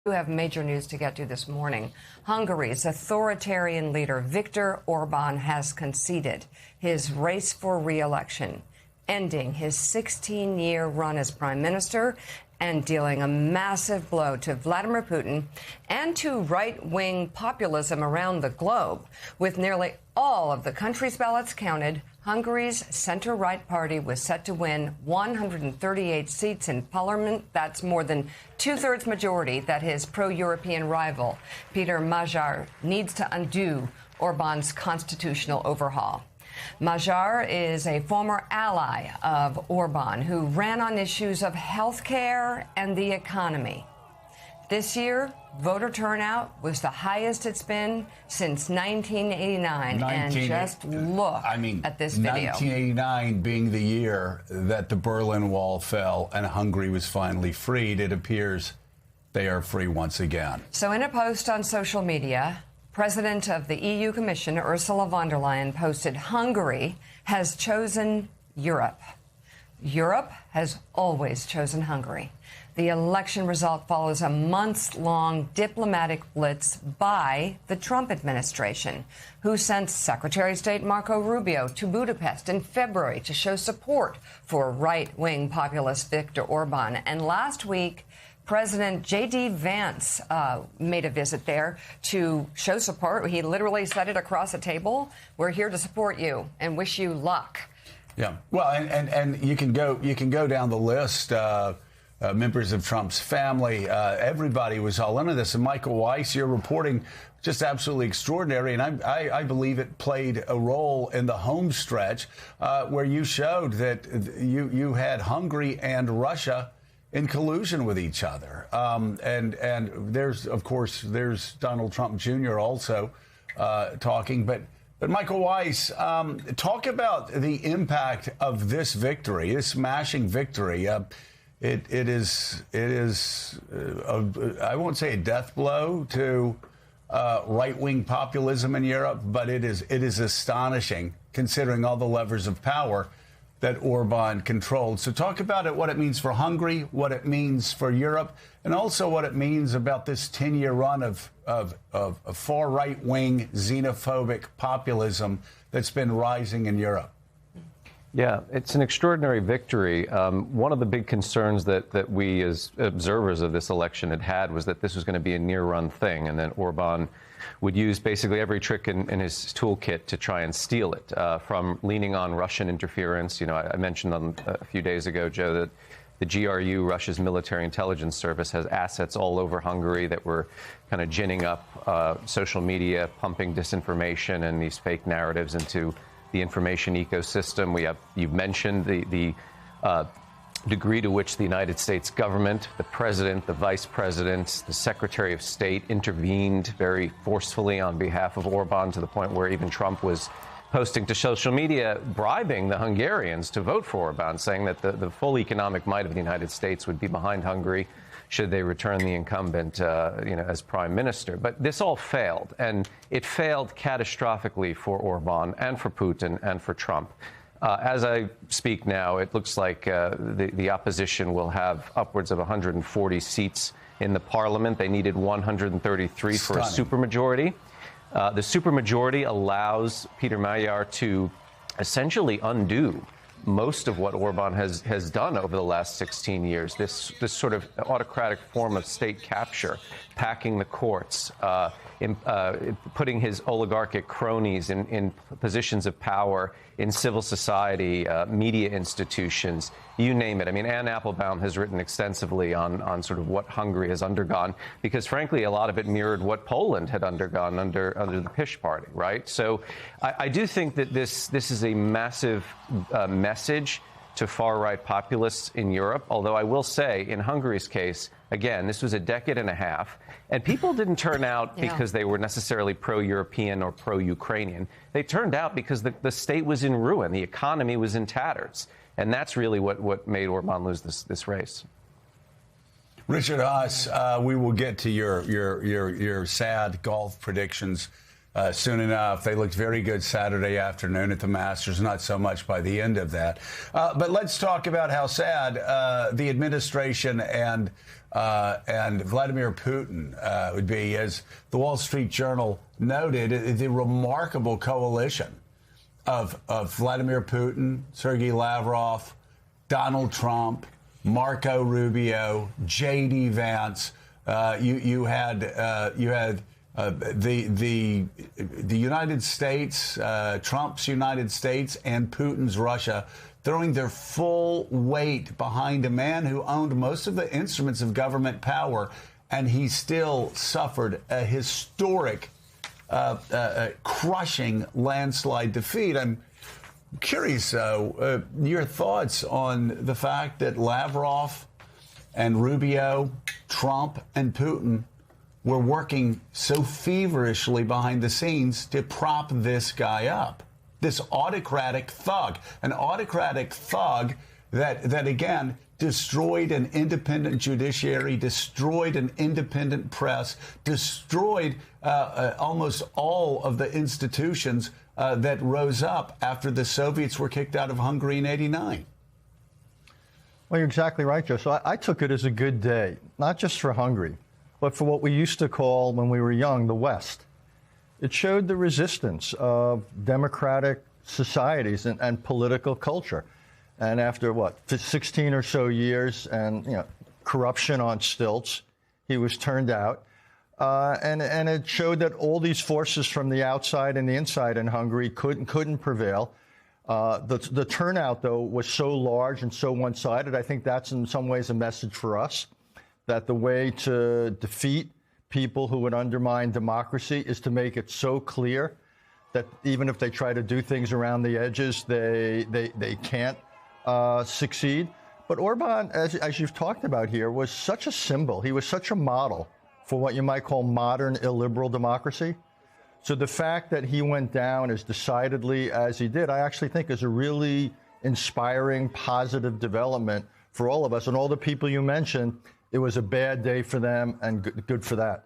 We have major news to get to this morning. Hungary's authoritarian leader Viktor Orban has conceded his race for re-election, ending his 16-year run as prime minister and dealing a massive blow to Vladimir Putin and to right-wing populism around the globe. With nearly all of the country's ballots counted, Hungary's center-right party was set to win 138 seats in parliament. That's more than two-thirds majority that his pro-European rival, Peter Magyar, needs to undo Orban's constitutional overhaul. Magyar is a former ally of Orban who ran on issues of health care and the economy. This year, voter turnout was the highest it's been since 1989. And just look at this video. 1989 being the year that the Berlin Wall fell and Hungary was finally freed, it appears they are free once again. So in a post on social media, President of the EU Commission, Ursula von der Leyen, posted, "Hungary has chosen Europe. Europe has always chosen Hungary." The election result follows a months-long diplomatic blitz by the Trump administration, who sent Secretary of State Marco Rubio to Budapest in February to show support for right-wing populist Viktor Orban. And last week, President J.D. Vance made a visit there to show support. He literally said it across a table. "We're here to support you and wish you luck." Yeah, well, and you can go down the list. Members of Trump's family, everybody was all into this. And Michael Weiss, your reporting just absolutely extraordinary. And I believe it played a role in the home stretch where you showed that you had Hungary and Russia in collusion with each other. And there's, of course, there's Donald Trump Jr. also talking. But Michael Weiss, talk about the impact of this victory, this smashing victory. It is I won't say a death blow to right-wing populism in Europe, but it is astonishing considering all the levers of power that Orban controlled. So talk about it, what it means for Hungary, what it means for Europe, and also what it means about this 10-year run of far right-wing xenophobic populism that's been rising in Europe. Yeah, it's an extraordinary victory. One of the big concerns that we as observers of this election had was that this was going to be a near-run thing, and that Orban would use basically every trick in his toolkit to try and steal it, from leaning on Russian interference. You know, I mentioned a few days ago, Joe, that the GRU, Russia's military intelligence service, has assets all over Hungary that were kind of ginning up social media, pumping disinformation and these fake narratives into the information ecosystem. You've mentioned the degree to which the United States government, the president, the vice president, the secretary of state intervened very forcefully on behalf of Orban, to the point where even Trump was posting to social media, bribing the Hungarians to vote for Orban, saying that the full economic might of the United States would be behind Hungary should they return the incumbent, as prime minister. But this all failed, and it failed catastrophically for Orban and for Putin and for Trump. As I speak now, it looks like the opposition will have upwards of 140 seats in the parliament. They needed 133 for a supermajority. The supermajority allows Peter Magyar to essentially undo most of what Orban has done over the last 16 years, this sort of autocratic form of state capture, packing the courts, putting his oligarchic cronies in positions of power in civil society, media institutions, you name it. I mean, Anne Applebaum has written extensively on sort of what Hungary has undergone, because, frankly, a lot of it mirrored what Poland had undergone under the PiS party, right? So I do think that this is a massive message to far-right populists in Europe, although I will say, in Hungary's case, again, this was a decade and a half, and people didn't turn out because they were necessarily pro-European or pro-Ukrainian. They turned out because the state was in ruin, the economy was in tatters, and that's really what made Orban lose this race. Richard Haass, we will get to your sad golf predictions soon enough. They looked very good Saturday afternoon at the Masters, not so much by the end of that. But let's talk about how sad the administration and and Vladimir Putin would be, as the Wall Street Journal noted, the remarkable coalition of Vladimir Putin, Sergei Lavrov, Donald Trump, Marco Rubio, J.D. Vance. You had the United States, Trump's United States, and Putin's Russia throwing their full weight behind a man who owned most of the instruments of government power, and he still suffered a historic, crushing landslide defeat. I'm curious, your thoughts on the fact that Lavrov and Rubio, Trump and Putin were working so feverishly behind the scenes to prop this guy up, this autocratic thug, an autocratic thug that again destroyed an independent judiciary, destroyed an independent press, destroyed almost all of the institutions that rose up after the Soviets were kicked out of Hungary in '89. Well, you're exactly right, Joe. So I took it as a good day, not just for Hungary, but for what we used to call, when we were young, the West. It showed the resistance of democratic societies and political culture. And after, 16 or so years and, corruption on stilts, he was turned out. And it showed that all these forces from the outside and the inside in Hungary couldn't prevail. The turnout, though, was so large and so one-sided. I think that's in some ways a message for us, that the way to defeat people who would undermine democracy is to make it so clear that even if they try to do things around the edges, they can't succeed. But Orban, as you've talked about here, was such a symbol. He was such a model for what you might call modern illiberal democracy. So the fact that he went down as decidedly as he did, I actually think is a really inspiring, positive development for all of us. And all the people you mentioned, it was a bad day for them and good for that.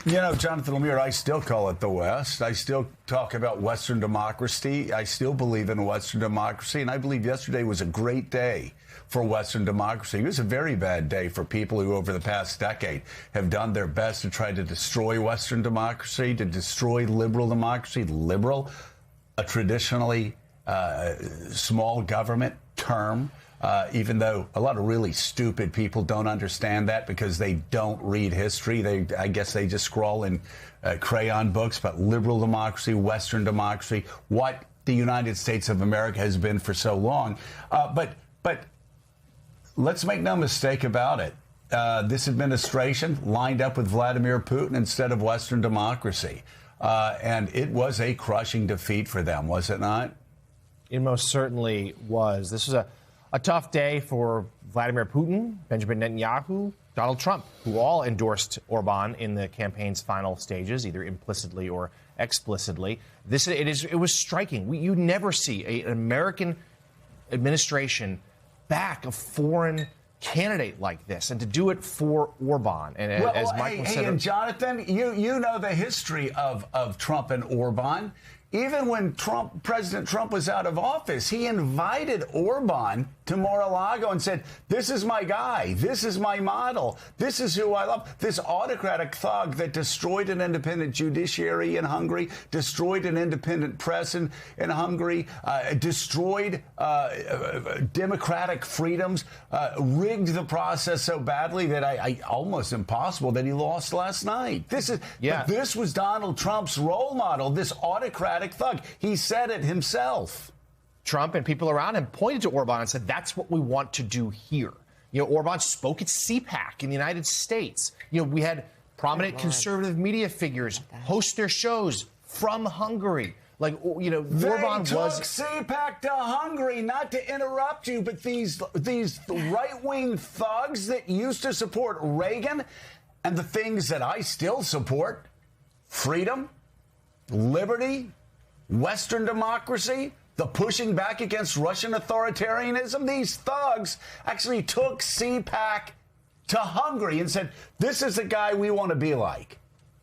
Jonathan Lemire, I still call it the West. I still talk about Western democracy. I still believe in Western democracy, and I believe yesterday was a great day for Western democracy. It was a very bad day for people who, over the past decade, have done their best to try to destroy Western democracy, to destroy liberal democracy. Liberal, a traditionally small government term. Even though a lot of really stupid people don't understand that because they don't read history. I guess they just scrawl in crayon books. But liberal democracy, Western democracy, what the United States of America has been for so long. But let's make no mistake about it. This administration lined up with Vladimir Putin instead of Western democracy. And it was a crushing defeat for them, was it not? It most certainly was. This was a tough day for Vladimir Putin, Benjamin Netanyahu, Donald Trump, who all endorsed Orban in the campaign's final stages, either implicitly or explicitly. It was striking. You never see an American administration back a foreign candidate like this, and to do it for Orban. And as Michael said, and Jonathan, you know the history of Trump and Orban. Even when President Trump was out of office, he invited Orban to Mar-a-Lago and said, this is my guy. This is my model. This is who I love. This autocratic thug that destroyed an independent judiciary in Hungary, destroyed an independent press in Hungary, destroyed democratic freedoms, rigged the process so badly that I almost impossible that he lost last night. But this was Donald Trump's role model, this autocratic thug. He said it himself. Trump and people around him pointed to Orban and said, that's what we want to do here. Orban spoke at CPAC in the United States. We had prominent conservative media figures host their shows from Hungary. They Orban took CPAC to Hungary, not to interrupt you, but these right-wing thugs that used to support Reagan and the things that I still support, freedom, liberty, Western democracy, the pushing back against Russian authoritarianism, these thugs actually took CPAC to Hungary and said, this is the guy we want to be like.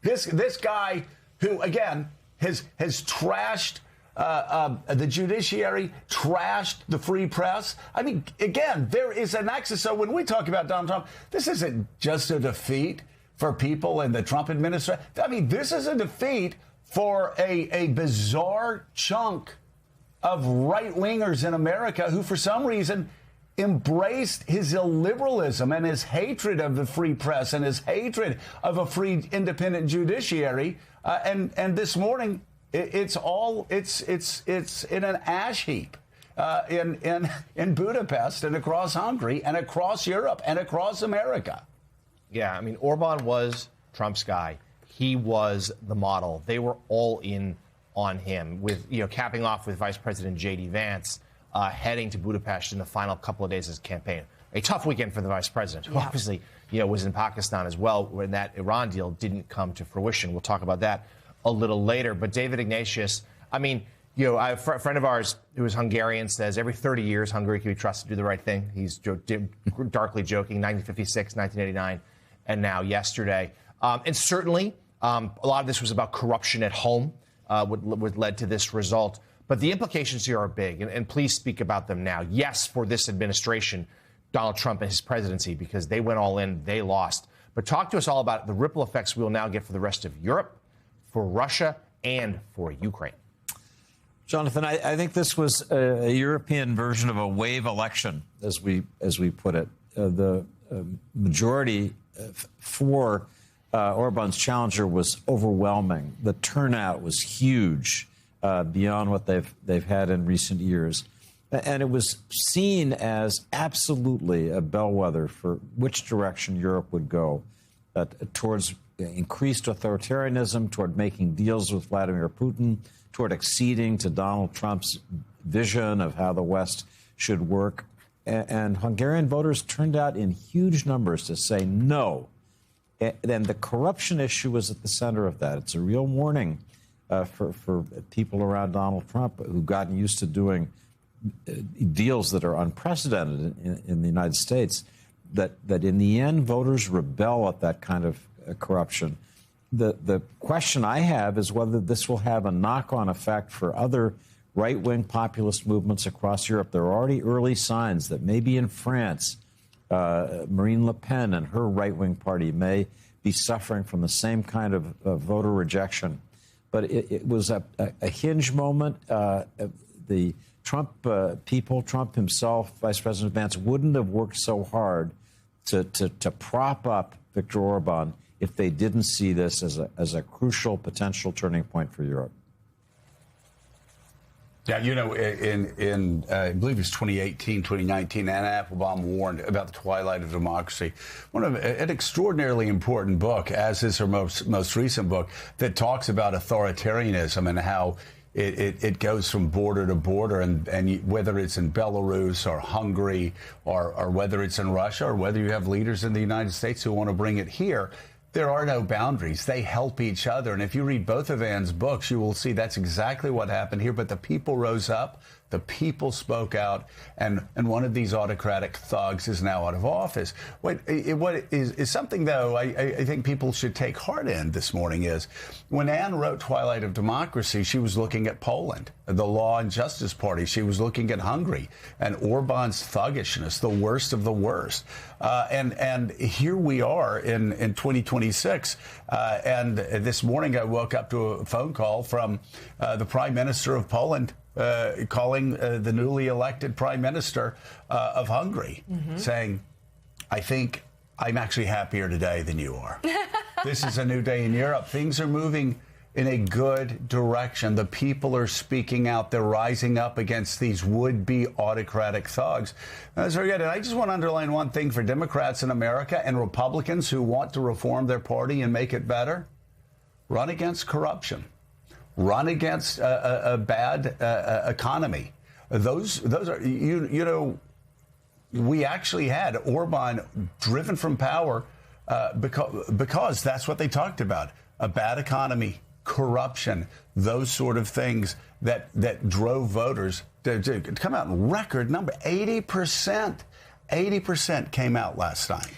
This guy who, again, has trashed the judiciary, trashed the free press. I mean, again, there is an axis. So when we talk about Donald Trump, this isn't just a defeat for people in the Trump administration. I mean, this is a defeat for a bizarre chunk of right-wingers in America who, for some reason, embraced his illiberalism and his hatred of the free press and his hatred of a free, independent judiciary. And this morning, it's in an ash heap in Budapest and across Hungary and across Europe and across America. Yeah, I mean, Orban was Trump's guy. He was the model. They were all in on him, with capping off with Vice President J.D. Vance heading to Budapest in the final couple of days of his campaign. A tough weekend for the vice president, who obviously was in Pakistan as well when that Iran deal didn't come to fruition. We'll talk about that a little later. But David Ignatius, I mean, a friend of ours who is Hungarian says every 30 years Hungary can be trusted to do the right thing. He's darkly joking. 1956, 1989, and now yesterday. And certainly a lot of this was about corruption at home, what led to this result. But the implications here are big, and please speak about them now. Yes, for this administration, Donald Trump and his presidency, because they went all in, they lost. But talk to us all about the ripple effects we will now get for the rest of Europe, for Russia, and for Ukraine. Jonathan, I think this was a European version of a wave election, as we put it. The majority for Orban's challenger was overwhelming. The turnout was huge, beyond what they've had in recent years. And it was seen as absolutely a bellwether for which direction Europe would go, towards increased authoritarianism, toward making deals with Vladimir Putin, toward acceding to Donald Trump's vision of how the West should work. And Hungarian voters turned out in huge numbers to say no. And the corruption issue was at the center of that. It's a real warning for people around Donald Trump who've gotten used to doing deals that are unprecedented in the United States, that in the end, voters rebel at that kind of corruption. The question I have is whether this will have a knock-on effect for other right-wing populist movements across Europe. There are already early signs that maybe in France, Marine Le Pen and her right-wing party may be suffering from the same kind of voter rejection. But it was a hinge moment. The Trump people, Trump himself, Vice President Vance, wouldn't have worked so hard to prop up Viktor Orban if they didn't see this as a crucial potential turning point for Europe. Yeah, in I believe it was 2018, 2019, Anna Applebaum warned about the twilight of democracy. An extraordinarily important book, as is her most recent book, that talks about authoritarianism and how it goes from border to border, and whether it's in Belarus or Hungary or whether it's in Russia or whether you have leaders in the United States who want to bring it here. There are no boundaries. They help each other. And if you read both of Anne's books, you will see that's exactly what happened here. But the people rose up. The people spoke out. And one of these autocratic thugs is now out of office. What is something, though, I think people should take heart in this morning is when Anne wrote Twilight of Democracy, she was looking at Poland, the Law and Justice Party. She was looking at Hungary and Orban's thuggishness, the worst of the worst. And here we are in 2026. And this morning I woke up to a phone call from the Prime Minister of Poland, calling the newly elected Prime Minister of Hungary, saying, I think I'm actually happier today than you are. This is a new day in Europe. Things are moving in a good direction. The people are speaking out. They're rising up against these would-be autocratic thugs. That's very good. And I just want to underline one thing for Democrats in America and Republicans who want to reform their party and make it better. Run against corruption. Run against a bad economy. Those are, we actually had Orban driven from power because that's what they talked about. A bad economy, corruption, those sort of things that drove voters to come out in record number. 80% came out last night.